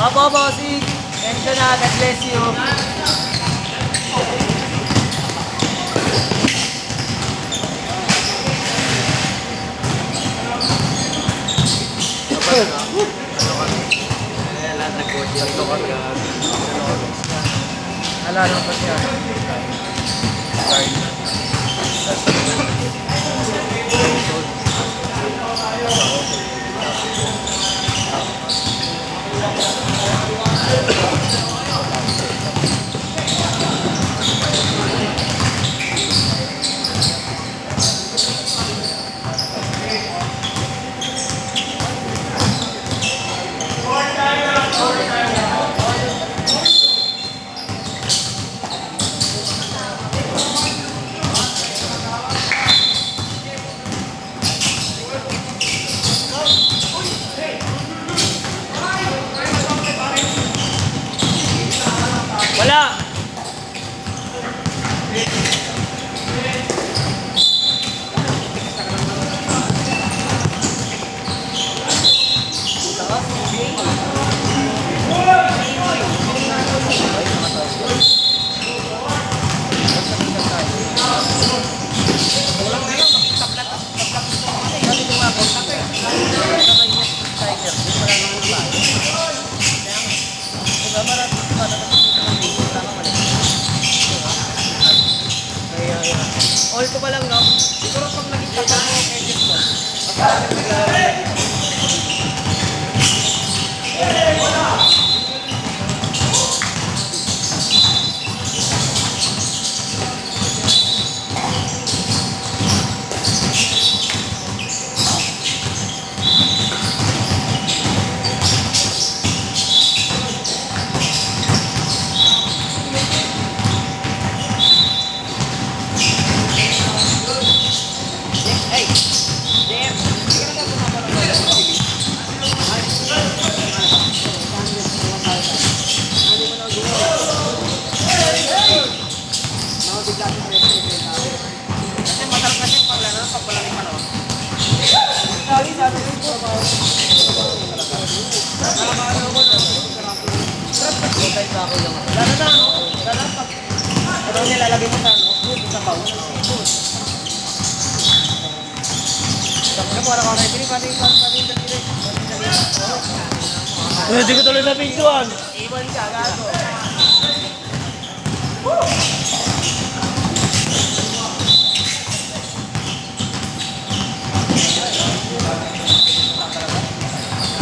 Opo, bossing. Mention na. God bless you. Ala, pa siya. Wala. All ko pa lang, no? Siguro pag naging taga mo, edit mo. Lalagay mo sa ano? Sa baon. Hindi ko tuloy na pictuan. Ibon ka, gago.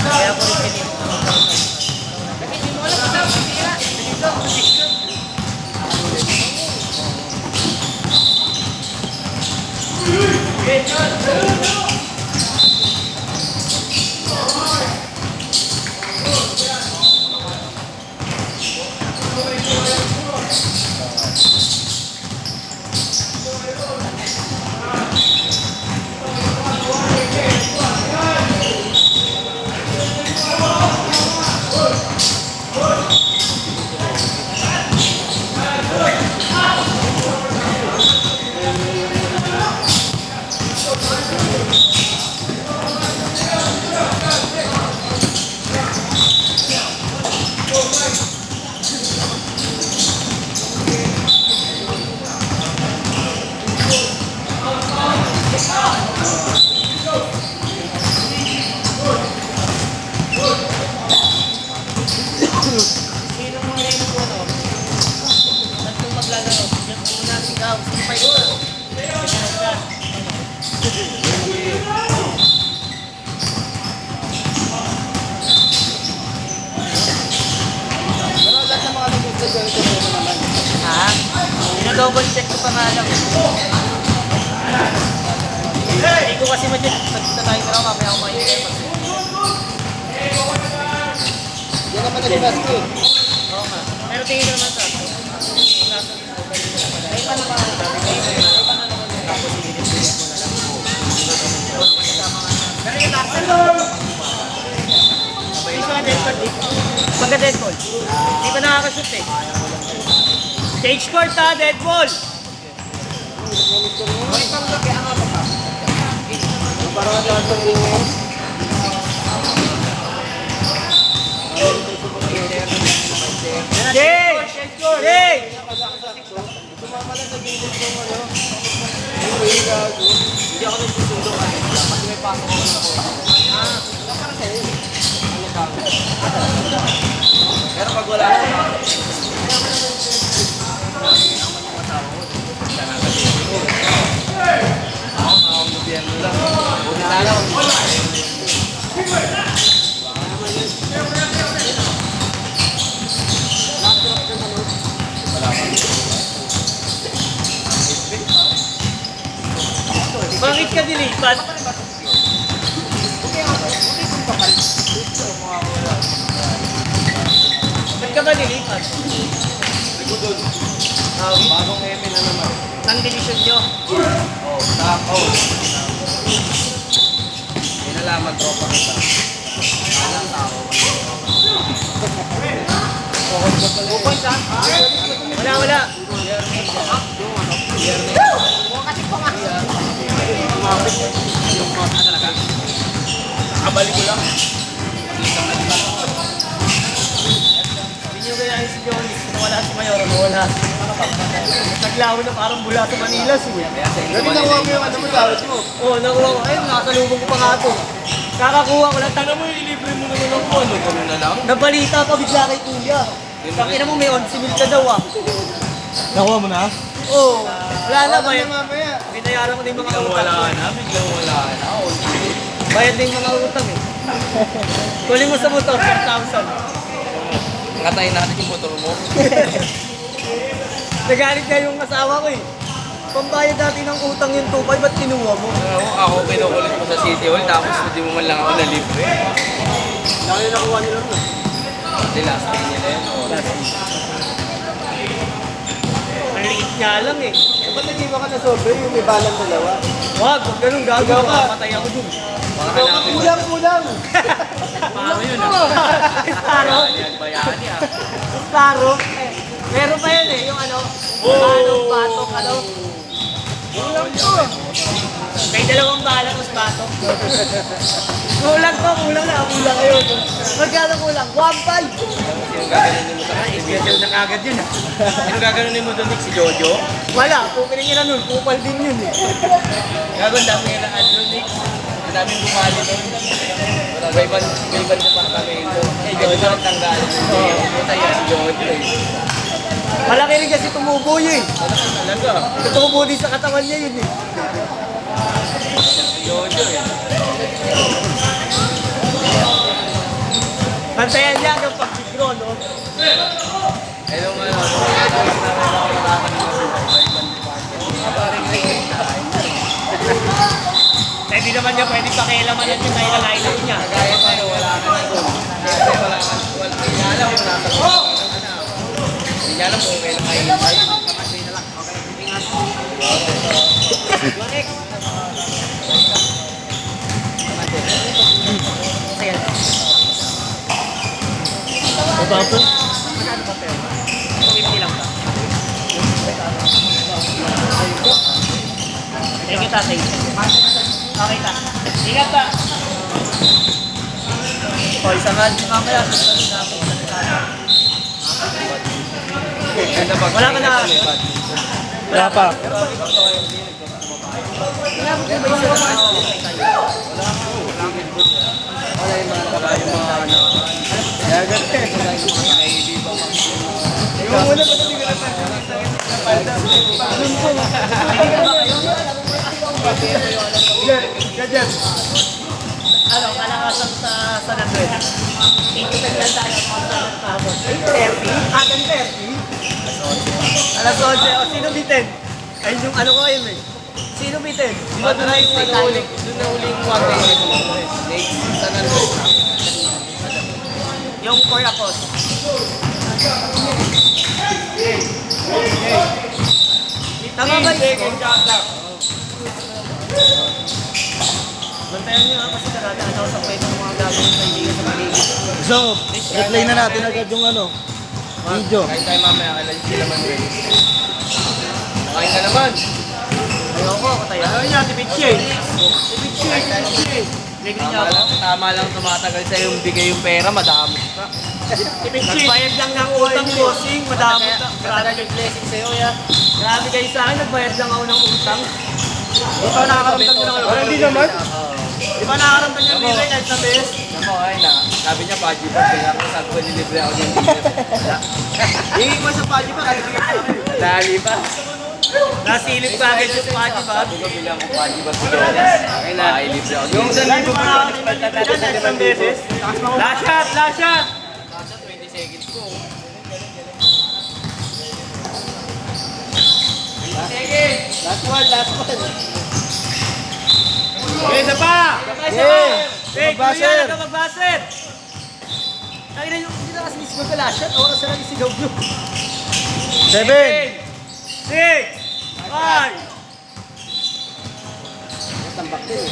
Kaya po rin pinito. Hindi mo alam kung saan sila. daw. Sipay ko na. Pero lahat ng mga nag-gusto ganito naman. Ha? Double check ko pa nga lang. Hindi ko kasi ma-check. Nagpunta tayo pero mamaya ako maingay. Yan naman nag-gusto ko eh. Oo nga. Pero tingin ko naman sa may pa naman. Tapos i-delete ko na lang. Pero yung last time. Hindi ko na deadpool. Pagka deadpool. Hindi pa nakakashoot eh. Stage court ha, deadpool. Parang ang lahat ng ringin. Jay! Jay! Tumama lang sa gilid ko ano. Hindi gago. Hindi ako nagsusundo kasi may pasok ko na ako. Parang sa'yo. Ano ba? Pero pag wala ako ang gobyerno lang. Buti sana ako. Bakit ka dilipat? Ba't ka ba dilipat? Bagong eme na naman. Nang division nyo? Oh, takaw. May nalaman tropa kita. Alang tao. Wala, wala. Kabalik ko lang. Hindi nyo kaya si Johnny. Nawala si Mayor, nawala. Naglaho na parang bula sa Manila. Gabi nakuha mo yung ano mo tawad mo. Oo, nakuha ko. Ayun, nakasalubong ko pa nga ito. Kakakuha ko lang. Tanga mo, ilibre mo naman ako. Ano ganun na lang? Nabalita pa bigla kay Kuya. Pakina mo, may 11 mil ka daw ah. Nakuha mo na? Oo. Wala na, Wala bayad. na mamaya. Binayaran ko na yung mga Biglang utang. wala na, biglang wala na. Bayad na yung mga utang eh. Kunin mo sa motor, 10,000. Ngatayin natin yung motor mo. Nagalit nga yung asawa ko eh. Pambayad natin ng utang yung 2,500, ba't kinuha mo? Ako kinukulit mo sa City Hall, tapos hindi mo man lang ako nalibre. Laki na nakuha nila mo. Hindi, last day nila yun. Ang liit nga lang eh. Ba't nag-iba ka na sobre yung may balang dalawa? Wag, huwag ganun gagawa ka. Patay ako dun. Baka hanapin mo. Kulang! Paano yun ah? Sparrow? Yan, bayani ah. Sparrow? Meron pa yun eh, yung ano, batok, ano. Kulang to! May dalawang balang tapos batok. Kulang kayo. Magkano kulang? 1,500. Sino gaganunin mo sa Schedule na kagad yun ah. Sino gaganunin mo doon, Nick? Si Jojo? Wala, pupiling nila nun, kupal din yun eh. Gagawin dami nila ano, Nick. Ang daming bumali doon. May ban departamento. Eh, Jojo ang tanggalin. Puta yan si Jojo eh. Malaki rin kasi tumubo yun eh. Talaga. Tumubo din sa katawan niya yun eh. Si Jojo eh. Bantayan niya hanggang pag-sigro, no? Eh, nung ano, nung namin ako nakakalimutan sa may ban departamento. Parang Eh, di naman niya pwede pakialaman at yung nailalaylan niya. Kaya tayo, wala ka na doon. Kasi wala ka, hindi niya alam kung nasa doon. Hindi niya alam kung kailan kayo tayo. Yonex! Sige. Baba po? Magkano ba pero? 50 lang ba? Thank you, tatay. Okay, ta. Ingat ta. O, isa nga din mamaya. Wala ka na. Wala pa. Wala yung mga ano. Kaya ganun eh. Ano, kalakasan sa San Andres. 8-10 lang tayo ang kahapon. 8:30? Agan 30? Alas 11. O, sino bitin? Ay, yung ano ko yun eh. Sino bitin? Di ba doon na yung doon na uling one day ito mo? Lake San Andres na. Yung Coracos. Tama ba yun? Bantayan nyo ha, kasi karada ano sa kwento ng mga gagawin kaibigan sa paligid. So, replay na natin agad yung ano, video. Kain tayo mamaya, kailan sila man rin. Kain ka naman. Ayoko, kataya. Ano niya, tibitsi eh. Tibitsi. Bigyan niya ako. Tama lang tumatagal sa'yo yung bigay yung pera, madami. Tibitsi. Nagbayad lang ng utang bossing, madami. Matagal yung blessing sa'yo, ya. Grabe kayo sa akin, nagbayad lang ako ng utang. Di ba nakakaramdam nyo ng ano? Hindi naman. Di ba nakakaramdam nyo ng bibay kahit sa best? Naman, ay na. Sabi niya, Paji ba? Kaya ako sabi ko, nilibre ako ng Hingin mo sa Paji ba? Dali pa. Nasilip ka agad yung Paji ba? Sabi ko, bilang ko Paji ba? Ay na, ilibre ako. Yung sa Hindi mo nakakaramdam yan isang beses. Last shot! Last shot! Nasa 20 seconds ko. Last one! Okay, isa pa! Hey, kuya, ito mag-baser! Nakina yung hindi na kasi mismo ka last shot, oras na lang isigaw nyo. 7. 6! 5! Tambak din eh.